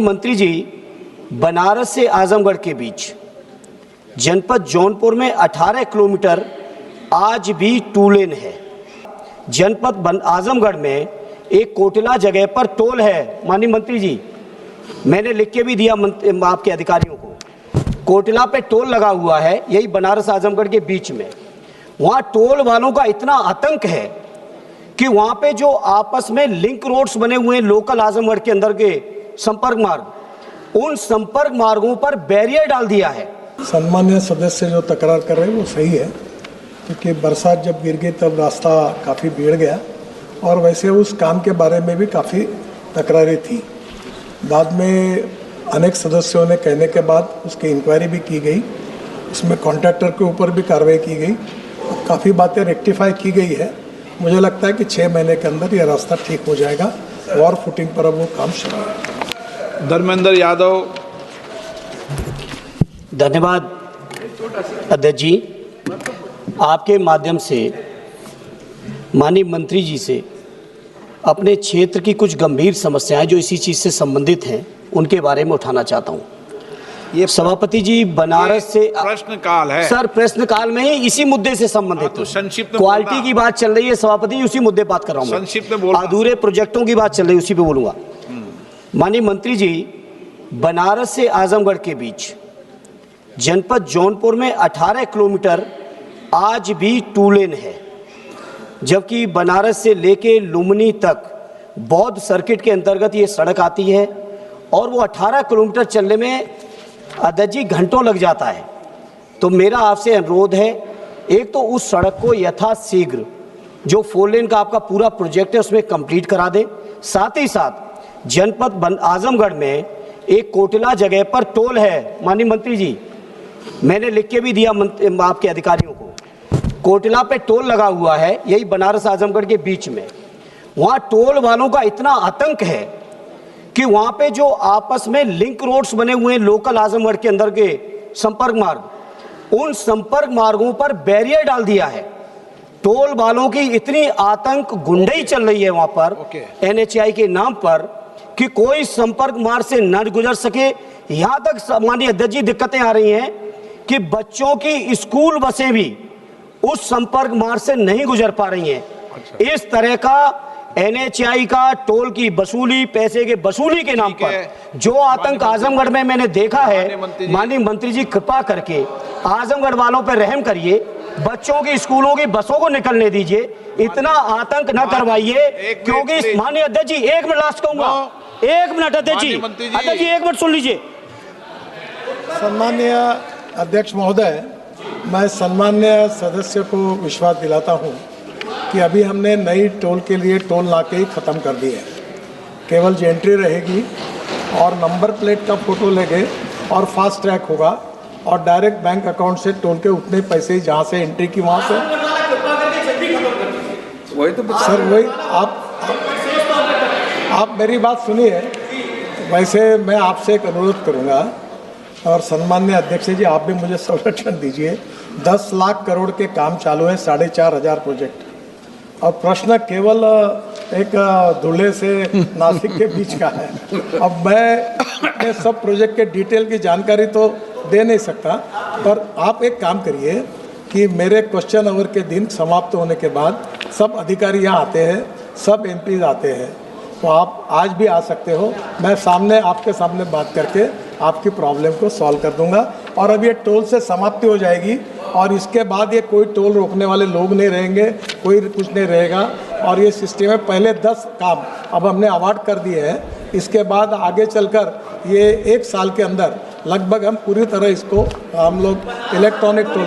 मंत्री जी, बनारस से आजमगढ़ के बीच जनपद जौनपुर में 18 किलोमीटर आज भी टू लेन है। जनपद आजमगढ़ में एक कोटला जगह पर टोल है। माननीय मंत्री जी, मैंने लिख के भी दिया आपके अधिकारियों को, कोटला पे टोल लगा हुआ है, यही बनारस आजमगढ़ के बीच में। वहाँ टोल वालों का इतना आतंक है कि वहाँ पे जो आपस में लिंक रोड्स बने हुए हैं लोकल आजमगढ़ के अंदर के संपर्क मार्ग, उन संपर्क मार्गों पर बैरियर डाल दिया है। सम्मान्य सदस्य जो तकरार कर रहे हैं वो सही है, क्योंकि बरसात जब गिर गई तब रास्ता काफ़ी बिगड़ गया और वैसे उस काम के बारे में भी काफ़ी तकरारें थी। बाद में अनेक सदस्यों ने कहने के बाद उसकी इंक्वायरी भी की गई, उसमें कॉन्ट्रैक्टर के ऊपर भी कार्रवाई की गई, काफ़ी बातें रेक्टिफाई की गई है। मुझे लगता है कि 6 महीने के अंदर यह रास्ता ठीक हो जाएगा और फुटिंग पर अब वो काम शुरू है। धर्मेंद्र यादव। धन्यवाद अध्यक्ष जी। आपके माध्यम से माननीय मंत्री जी से अपने क्षेत्र की कुछ गंभीर समस्याएं जो इसी चीज़ से संबंधित हैं उनके बारे में उठाना चाहता हूं। ये सभापति जी, बनारस से प्रश्नकाल है सर, प्रश्नकाल में ही इसी मुद्दे से संबंधित तो संक्षिप्त क्वालिटी की बात चल रही है सभापति जी, उसी मुद्दे बात कर रहा हूँ। संक्षिप्त में बोलना। अधूरे प्रोजेक्टों की बात चल रही है, उसी पे बोलूंगा। माननीय मंत्री जी, बनारस से आजमगढ़ के बीच जनपद जौनपुर में 18 किलोमीटर आज भी टू लेन है, जबकि बनारस से लेके लुम्बिनी तक बौद्ध सर्किट के अंतर्गत ये सड़क आती है और वो 18 किलोमीटर चलने में अध्यक्ष जी घंटों लग जाता है। तो मेरा आपसे अनुरोध है, एक तो उस सड़क को यथाशीघ्र जो 4 लेन का आपका पूरा प्रोजेक्ट है उसमें कंप्लीट करा दें। साथ ही साथ जनपद आजमगढ़ में एक कोटला जगह पर टोल है। माननीय मंत्री जी, मैंने लिख के भी दिया आपके अधिकारियों को, कोटला पे टोल लगा हुआ है, यही बनारस आजमगढ़ के बीच में। वहाँ टोल वालों का इतना आतंक है कि वहाँ पे जो आपस में लिंक रोड्स बने हुए हैं लोकल आजमगढ़ के अंदर के संपर्क मार्ग, उन संपर्क मार्गों पर बैरियर डाल दिया है। टोल वालों की इतनी आतंक गुंडई चल रही है वहाँ पर NHAI के नाम पर कि कोई संपर्क मार्ग से न गुजर सके। यहाँ तक माननीय अध्यक्ष जी दिक्कतें आ रही हैं कि बच्चों की स्कूल बसें भी उस संपर्क मार्ग से नहीं गुजर पा रही हैं। इस तरह का NHAI का टोल की वसूली, पैसे के वसूली के नाम पर जो आतंक आजमगढ़ में मैंने देखा है, माननीय मंत्री जी कृपा करके आजमगढ़ वालों पर रहम करिए, बच्चों की स्कूलों की बसों को निकलने दीजिए, इतना आतंक न करवाइए। क्योंकि माननीय अध्यक्ष जी, 1 मिनट लास्ट कहूंगा, 1 मिनट अध्यक्ष जी, 1 मिनट सुन लीजिए। सम्मान्य अध्यक्ष महोदय, मैं सम्मान्य सदस्य को विश्वास दिलाता हूं कि अभी हमने नई टोल के लिए टोल नाके ही ख़त्म कर दिए हैं। केवल एंट्री रहेगी और नंबर प्लेट का फोटो लेंगे और फास्ट ट्रैक होगा और डायरेक्ट बैंक अकाउंट से टोल के उतने पैसे ही जहाँ से एंट्री की वहाँ से वही तो सर, वही आप मेरी बात सुनिए। वैसे मैं आपसे एक अनुरोध करूँगा और सम्मान्य अध्यक्ष जी, आप भी मुझे संरक्षण दीजिए। 10 लाख करोड़ के काम चालू है, 4,500 प्रोजेक्ट, और प्रश्न केवल एक धुले से नासिक के बीच का है। अब मैं सब प्रोजेक्ट के डिटेल की जानकारी तो दे नहीं सकता, पर आप एक काम करिए कि मेरे क्वेश्चन आवर के दिन समाप्त होने के बाद सब अधिकारी यहाँ आते हैं, सब MPs आते हैं, तो आप आज भी आ सकते हो। मैं आपके सामने बात करके आपकी प्रॉब्लम को सॉल्व कर दूंगा और अब ये टोल से समाप्ति हो जाएगी और इसके बाद ये कोई टोल रोकने वाले लोग नहीं रहेंगे, कोई कुछ नहीं रहेगा और ये सिस्टम है। पहले 10 काम अब हमने अवार्ड कर दिए हैं, इसके बाद आगे चलकर ये 1 साल के अंदर लगभग हम पूरी तरह इसको हम लोग इलेक्ट्रॉनिक टोल